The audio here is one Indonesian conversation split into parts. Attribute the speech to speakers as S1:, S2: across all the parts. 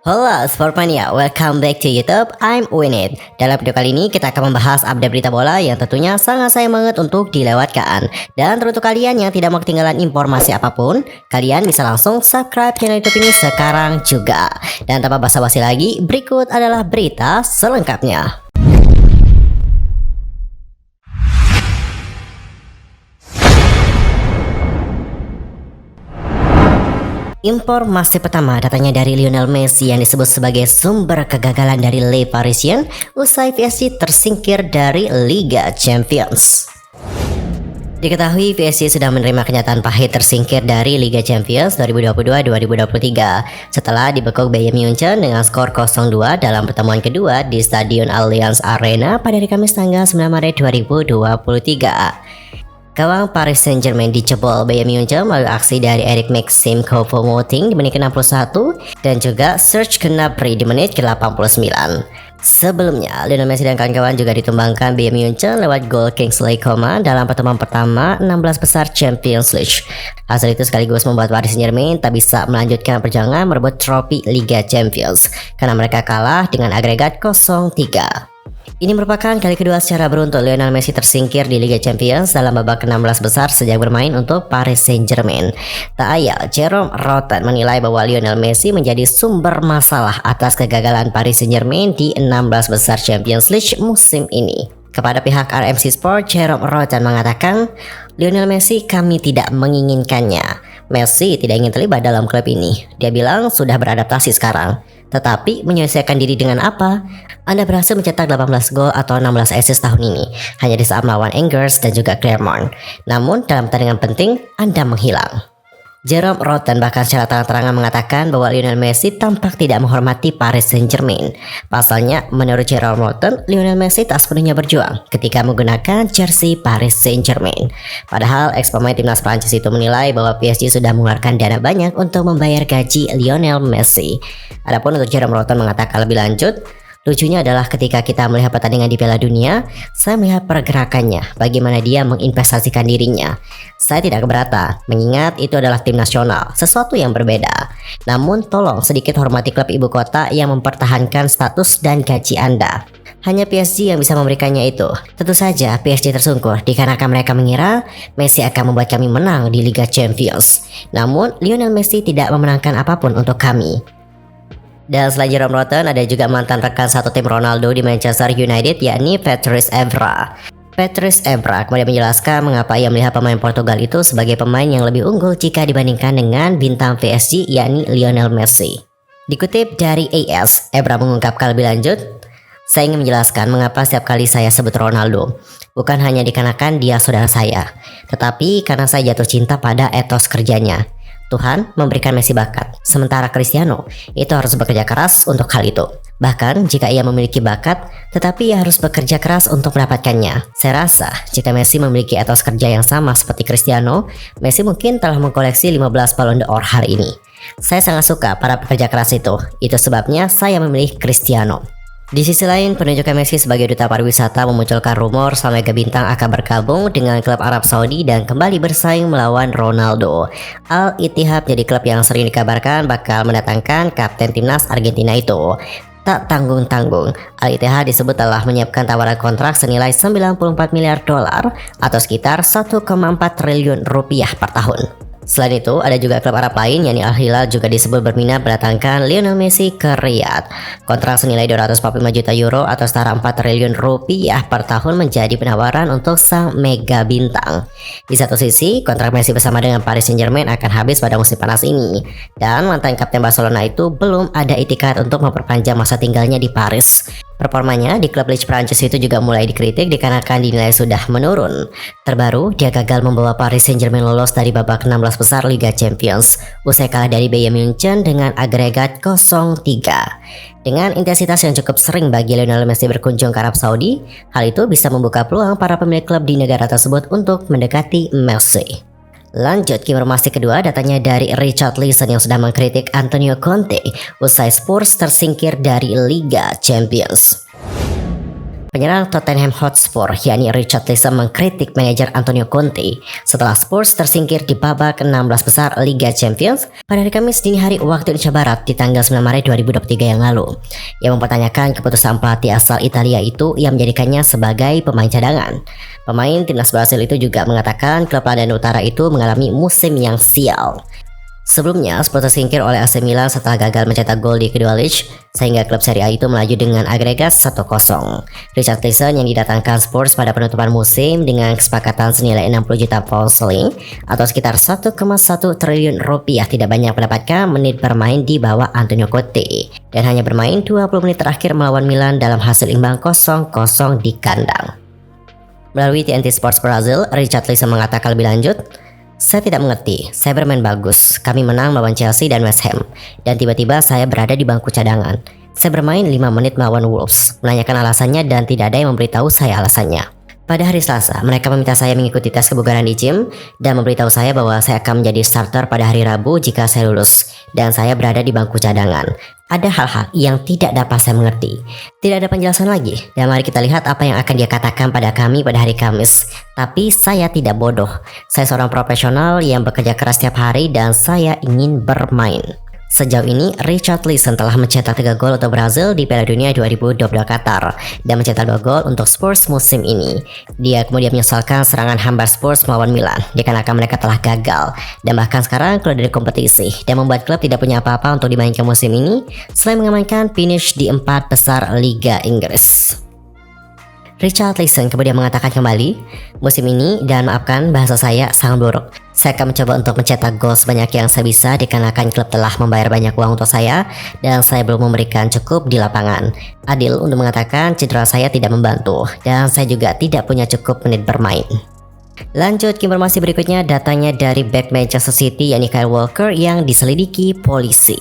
S1: Halo Sportmania, welcome back to YouTube. I'm Winit. Dalam video kali ini kita akan membahas update berita bola yang tentunya sangat sayang banget untuk dilewatkan. Dan untuk kalian yang tidak mau ketinggalan informasi apapun, kalian bisa langsung subscribe channel YouTube ini sekarang juga. Dan tanpa basa-basi lagi, berikut adalah berita selengkapnya. Informasi pertama datangnya dari Lionel Messi yang disebut sebagai sumber kegagalan dari Le Parisien usai PSG tersingkir dari Liga Champions. Diketahui PSG sudah menerima kenyataan pahit tersingkir dari Liga Champions 2022-2023 setelah dibekuk Bayern Munchen dengan skor 0-2 dalam pertemuan kedua di Stadion Allianz Arena pada hari Kamis tanggal 9 Maret 2023. Gawang Paris Saint-Germain dicebol Bayern Munchen melalui aksi dari Eric Maxim Choupo-Moting di menit ke-61 dan juga Serge Gnabry di menit ke-89. Sebelumnya, Lionel Messi dan kawan-kawan juga ditumbangkan Bayern Munchen lewat gol Kingsley Coman dalam pertemuan pertama 16 besar Champions League. Hasil itu sekaligus membuat Paris Saint-Germain tak bisa melanjutkan perjuangan merebut trofi Liga Champions karena mereka kalah dengan agregat 0-3. Ini merupakan kali kedua secara beruntun Lionel Messi tersingkir di Liga Champions dalam babak ke-16 besar sejak bermain untuk Paris Saint-Germain. Tak ayal, Jerome Roten menilai bahwa Lionel Messi menjadi sumber masalah atas kegagalan Paris Saint-Germain di 16 besar Champions League musim ini. Kepada pihak RMC Sport, Jerome Roten mengatakan, Lionel Messi kami tidak menginginkannya. Messi tidak ingin terlibat dalam klub ini. Dia bilang sudah beradaptasi sekarang. Tetapi menyesuaikan diri dengan apa? Anda berhasil mencetak 18 gol atau 16 assist tahun ini, hanya di saat melawan Angers dan juga Clermont. Namun dalam pertandingan penting, Anda menghilang. Jerome Roten bahkan secara terang-terangan mengatakan bahwa Lionel Messi tampak tidak menghormati Paris Saint-Germain. Pasalnya, menurut Jerome Roten, Lionel Messi tak sepenuhnya berjuang ketika menggunakan jersey Paris Saint-Germain. Padahal, ex-pemain timnas Prancis itu menilai bahwa PSG sudah mengeluarkan dana banyak untuk membayar gaji Lionel Messi. Adapun untuk Jerome Roten mengatakan lebih lanjut, lucunya adalah ketika kita melihat pertandingan di Piala Dunia, saya melihat pergerakannya, bagaimana dia menginvestasikan dirinya. Saya tidak keberatan, mengingat itu adalah tim nasional, sesuatu yang berbeda. Namun tolong sedikit hormati klub ibu kota yang mempertahankan status dan gaji Anda. Hanya PSG yang bisa memberikannya itu. Tentu saja PSG tersungkur dikarenakan mereka mengira Messi akan membuat kami menang di Liga Champions. Namun Lionel Messi tidak memenangkan apapun untuk kami. Dan selain Jerome Roten, ada juga mantan rekan satu tim Ronaldo di Manchester United, yakni Patrice Evra. Patrice Evra kemudian menjelaskan mengapa ia melihat pemain Portugal itu sebagai pemain yang lebih unggul jika dibandingkan dengan bintang PSG, yakni Lionel Messi. Dikutip dari AS, Evra mengungkapkan lebih lanjut, saya ingin menjelaskan mengapa setiap kali saya sebut Ronaldo. Bukan hanya dikarenakan dia saudara saya, tetapi karena saya jatuh cinta pada etos kerjanya. Tuhan memberikan Messi bakat, sementara Cristiano itu harus bekerja keras untuk hal itu. Bahkan jika ia memiliki bakat, tetapi ia harus bekerja keras untuk mendapatkannya. Saya rasa jika Messi memiliki etos kerja yang sama seperti Cristiano, Messi mungkin telah mengkoleksi 15 Ballon d'Or hari ini. Saya sangat suka para pekerja keras itu sebabnya saya memilih Cristiano. Di sisi lain, penunjukan Messi sebagai duta pariwisata memunculkan rumor sang mega bintang akan bergabung dengan klub Arab Saudi dan kembali bersaing melawan Ronaldo. Al Ittihad jadi klub yang sering dikabarkan bakal mendatangkan kapten timnas Argentina itu. Tak tanggung-tanggung, Al Ittihad disebut telah menyiapkan tawaran kontrak senilai 94 miliar dolar atau sekitar 1,4 triliun rupiah per tahun. Selain itu, ada juga klub Arab lain yakni Al Hilal juga disebut berminat mendatangkan Lionel Messi ke Riyadh. Kontrak senilai 245 juta euro atau setara 4 triliun rupiah per tahun menjadi penawaran untuk sang mega bintang. Di satu sisi, kontrak Messi bersama dengan Paris Saint-Germain akan habis pada musim panas ini. Dan mantan kapten Barcelona itu belum ada itikat untuk memperpanjang masa tinggalnya di Paris. Performanya di klub Liga Prancis itu juga mulai dikritik dikarenakan dinilai sudah menurun. Terbaru, dia gagal membawa Paris Saint-Germain lolos dari babak 16 besar Liga Champions usai kalah dari Bayern Munchen dengan agregat 0-3. Dengan intensitas yang cukup sering bagi Lionel Messi berkunjung ke Arab Saudi, hal itu bisa membuka peluang para pemilik klub di negara tersebut untuk mendekati Messi. Lanjut ke informasi kedua, datanya dari Richard Leeson yang sudah mengkritik Antonio Conte usai Spurs tersingkir dari Liga Champions. Penyerang Tottenham Hotspur yakni Richarlison mengkritik manajer Antonio Conte setelah Spurs tersingkir di babak 16 besar Liga Champions pada hari Kamis dini hari waktu Indonesia Barat di tanggal 9 Maret 2023 yang lalu. Ia mempertanyakan keputusan pelatih asal Italia itu yang menjadikannya sebagai pemain cadangan. Pemain timnas Brasil itu juga mengatakan klub London Utara itu mengalami musim yang sial. Sebelumnya, Spurs tersingkir oleh AC Milan setelah gagal mencetak gol di kedua leg, sehingga klub Serie A itu melaju dengan agregat 1-0. Richarlison yang didatangkan Spurs pada penutupan musim dengan kesepakatan senilai 60 juta pound sterling atau sekitar 1,1 triliun rupiah tidak banyak mendapatkan menit bermain di bawah Antonio Conte dan hanya bermain 20 menit terakhir melawan Milan dalam hasil imbang 0-0 di kandang. Melalui TNT Sports Brazil, Richarlison mengatakan lebih lanjut, "Saya tidak mengerti, saya bermain bagus, kami menang melawan Chelsea dan West Ham, dan tiba-tiba saya berada di bangku cadangan. Saya bermain 5 menit melawan Wolves, menanyakan alasannya dan tidak ada yang memberitahu saya alasannya. Pada hari Selasa, mereka meminta saya mengikuti tes kebugaran di gym dan memberitahu saya bahwa saya akan menjadi starter pada hari Rabu jika saya lulus, dan saya berada di bangku cadangan. Ada hal-hal yang tidak dapat saya mengerti. Tidak ada penjelasan lagi, dan mari kita lihat apa yang akan dia katakan pada kami pada hari Kamis. Tapi saya tidak bodoh. Saya seorang profesional yang bekerja keras setiap hari dan saya ingin bermain." Sejauh ini, Richarlison telah mencetak 3 gol untuk Brazil di Piala Dunia 2022 Qatar dan mencetak 2 gol untuk Spurs musim ini. Dia kemudian menyesalkan serangan hambar Spurs melawan Milan dikarenakan mereka telah gagal dan bahkan sekarang keluar dari kompetisi dan membuat klub tidak punya apa-apa untuk dimainkan musim ini selain mengamankan finish di 4 besar Liga Inggris. Richarlison kemudian mengatakan kembali, "Musim ini, dan maafkan bahasa saya sangat buruk. Saya akan mencoba untuk mencetak gol sebanyak yang saya bisa dikarenakan klub telah membayar banyak uang untuk saya dan saya belum memberikan cukup di lapangan. Adil untuk mengatakan cedera saya tidak membantu dan saya juga tidak punya cukup menit bermain." Lanjut ke informasi berikutnya, datanya dari back Manchester City yakni Kyle Walker yang diselidiki polisi.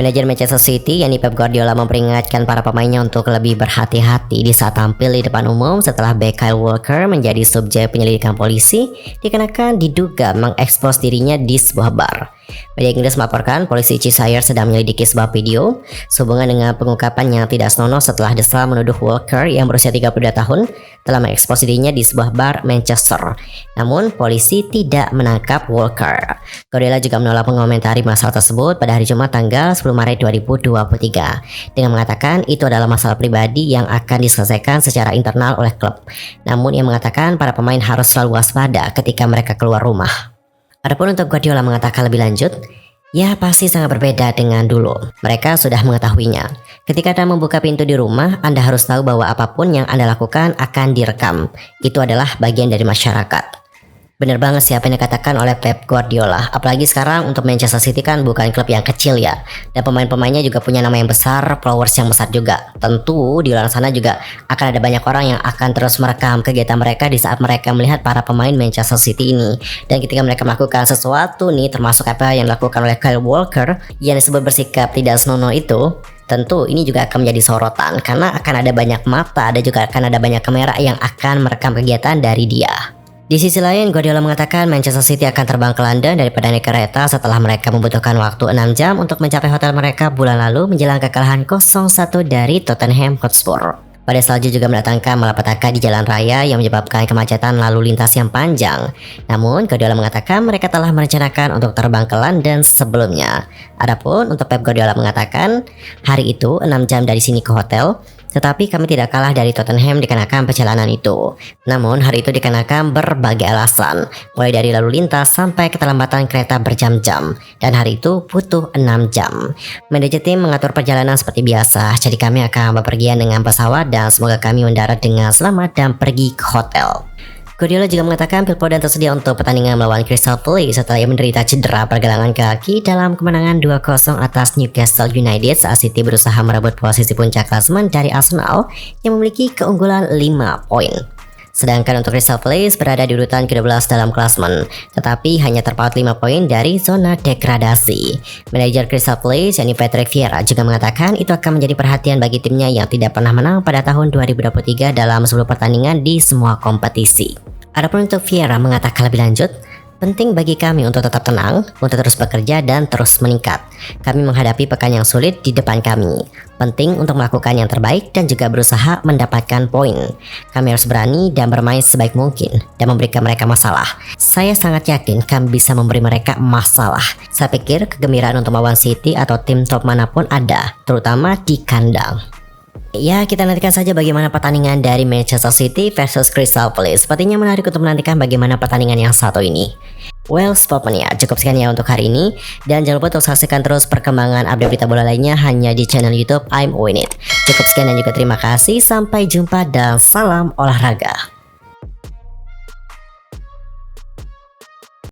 S1: Manajer Manchester City yakni Pep Guardiola memperingatkan para pemainnya untuk lebih berhati-hati di saat tampil di depan umum setelah bek Kyle Walker menjadi subjek penyelidikan polisi dikarenakan diduga mengekspos dirinya di sebuah bar. Media Inggris melaporkan polisi Cheshire sedang menyelidiki sebuah video sehubungan dengan pengungkapan yang tidak senonoh setelah Desal menuduh Walker yang berusia 32 tahun telah mengekspos dirinya di sebuah bar Manchester. Namun polisi tidak menangkap Walker. Guardiola juga menolak mengomentari masalah tersebut pada hari Jumat tanggal 10 Maret 2023 dengan mengatakan itu adalah masalah pribadi yang akan diselesaikan secara internal oleh klub. Namun ia mengatakan para pemain harus selalu waspada ketika mereka keluar rumah. Adapun untuk Guardiola mengatakan lebih lanjut, "Ya pasti sangat berbeda dengan dulu. Mereka sudah mengetahuinya. Ketika Anda membuka pintu di rumah, Anda harus tahu bahwa apapun yang Anda lakukan akan direkam. Itu adalah bagian dari masyarakat." Bener banget sih apa yang dikatakan oleh Pep Guardiola. Apalagi sekarang untuk Manchester City kan bukan klub yang kecil ya. Dan pemain-pemainnya juga punya nama yang besar, followers yang besar juga. Tentu di luar sana juga akan ada banyak orang yang akan terus merekam kegiatan mereka di saat mereka melihat para pemain Manchester City ini. Dan ketika mereka melakukan sesuatu nih, termasuk apa yang dilakukan oleh Kyle Walker yang disebut bersikap tidak senonoh itu, tentu ini juga akan menjadi sorotan karena akan ada banyak mata dan juga akan ada banyak kamera yang akan merekam kegiatan dari dia. Di sisi lain, Guardiola mengatakan Manchester City akan terbang ke London daripada naik kereta setelah mereka membutuhkan waktu 6 jam untuk mencapai hotel mereka bulan lalu menjelang kekalahan 0-1 dari Tottenham Hotspur. Badai salju juga mendatangkan malapetaka di jalan raya yang menyebabkan kemacetan lalu lintas yang panjang. Namun, Guardiola mengatakan mereka telah merencanakan untuk terbang ke London sebelumnya. Adapun untuk Pep Guardiola mengatakan, hari itu 6 jam dari sini ke hotel, tetapi kami tidak kalah dari Tottenham dikarenakan perjalanan itu. Namun hari itu dikarenakan berbagai alasan, mulai dari lalu lintas sampai keterlambatan kereta berjam-jam, dan hari itu butuh 6 jam. Manajer tim mengatur perjalanan seperti biasa, jadi kami akan bepergian dengan pesawat dan semoga kami mendarat dengan selamat dan pergi ke hotel. Guardiola juga mengatakan Phil Foden tersedia untuk pertandingan melawan Crystal Palace setelah ia menderita cedera pergelangan kaki dalam kemenangan 2-0 atas Newcastle United saat City berusaha merebut posisi puncak klasemen dari Arsenal yang memiliki keunggulan 5 poin. Sedangkan untuk Crystal Palace berada di urutan ke-12 dalam klasemen, tetapi hanya terpaut 5 poin dari zona degradasi. Manajer Crystal Palace yakni Patrick Vieira juga mengatakan itu akan menjadi perhatian bagi timnya yang tidak pernah menang pada tahun 2023 dalam 10 pertandingan di semua kompetisi. Adapun untuk Vieira mengatakan lebih lanjut, Penting bagi kami untuk tetap tenang, untuk terus bekerja dan terus meningkat. Kami menghadapi pekan yang sulit di depan kami. Penting untuk melakukan yang terbaik dan juga berusaha mendapatkan poin. Kami harus berani dan bermain sebaik mungkin dan memberikan mereka masalah. Saya sangat yakin kami bisa memberi mereka masalah. Saya pikir kegembiraan untuk melawan City atau tim top manapun ada, terutama di kandang. Ya, kita nantikan saja bagaimana pertandingan dari Manchester City versus Crystal Palace. Sepertinya menarik untuk menantikan bagaimana pertandingan yang satu ini. Well, Sportmania, cukup sekian ya untuk hari ini. Dan jangan lupa untuk saksikan terus perkembangan update berita bola lainnya hanya di channel YouTube I'm Win It. Cukup sekian dan juga terima kasih. Sampai jumpa dan salam olahraga.